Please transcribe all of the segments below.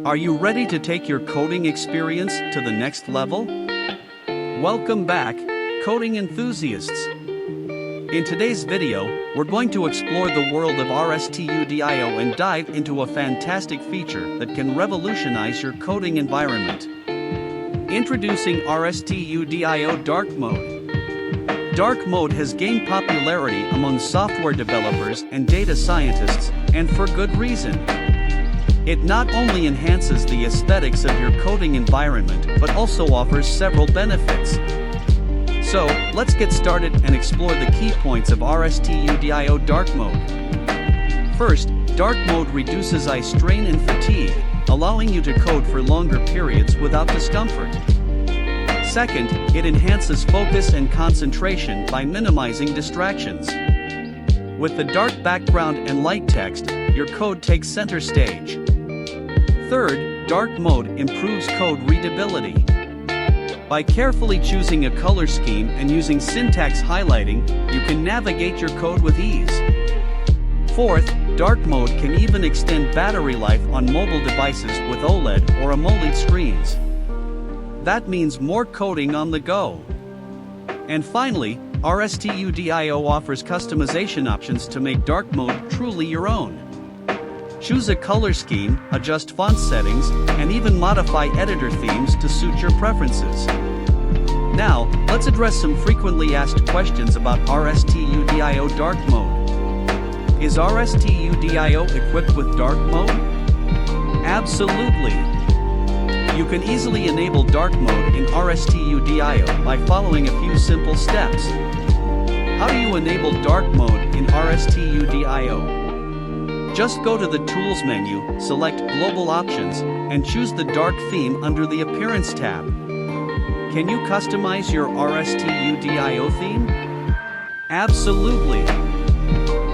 Are you ready to take your coding experience to the next level? Welcome back, coding enthusiasts. In today's video, we're going to explore the world of RStudio and dive into a fantastic feature that can revolutionize your coding environment. Introducing RStudio Dark Mode. Dark mode has gained popularity among software developers and data scientists, and for good reason. It not only enhances the aesthetics of your coding environment but also offers several benefits. So, let's get started and explore the key points of RStudio Dark Mode. First, Dark Mode reduces eye strain and fatigue, allowing you to code for longer periods without discomfort. Second, it enhances focus and concentration by minimizing distractions. With the dark background and light text, your code takes center stage. Third, Dark Mode improves code readability. By carefully choosing a color scheme and using syntax highlighting, you can navigate your code with ease. Fourth, Dark Mode can even extend battery life on mobile devices with OLED or AMOLED screens. That means more coding on the go. And finally, RStudio offers customization options to make Dark Mode truly your own. Choose a color scheme, adjust font settings, and even modify editor themes to suit your preferences. Now, let's address some frequently asked questions about RStudio Dark Mode. Is RStudio equipped with Dark Mode? Absolutely! You can easily enable Dark Mode in RStudio by following a few simple steps. How do you enable Dark Mode in RStudio? Just go to the Tools menu, select Global Options, and choose the Dark theme under the Appearance tab. Can you customize your RStudio theme? Absolutely!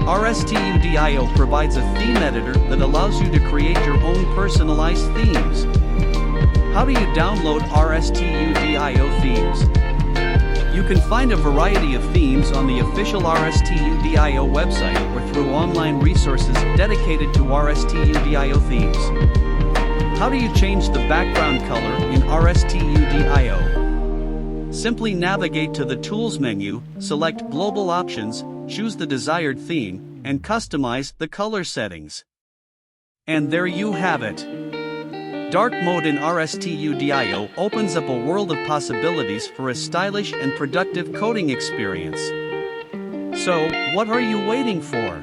RStudio provides a theme editor that allows you to create your own personalized themes. How do you download RStudio themes? You can find a variety of themes on the official RStudio website or through online resources dedicated to RStudio themes. How do you change the background color in RStudio? Simply navigate to the Tools menu, select Global Options, choose the desired theme, and customize the color settings. And there you have it. Dark Mode in RStudio opens up a world of possibilities for a stylish and productive coding experience. So, what are you waiting for?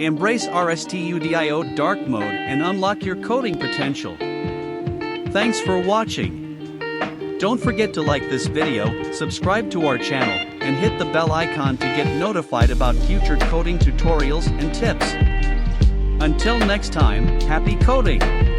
Embrace RStudio Dark Mode and unlock your coding potential. Thanks for watching. Don't forget to like this video, subscribe to our channel, and hit the bell icon to get notified about future coding tutorials and tips. Until next time, happy coding!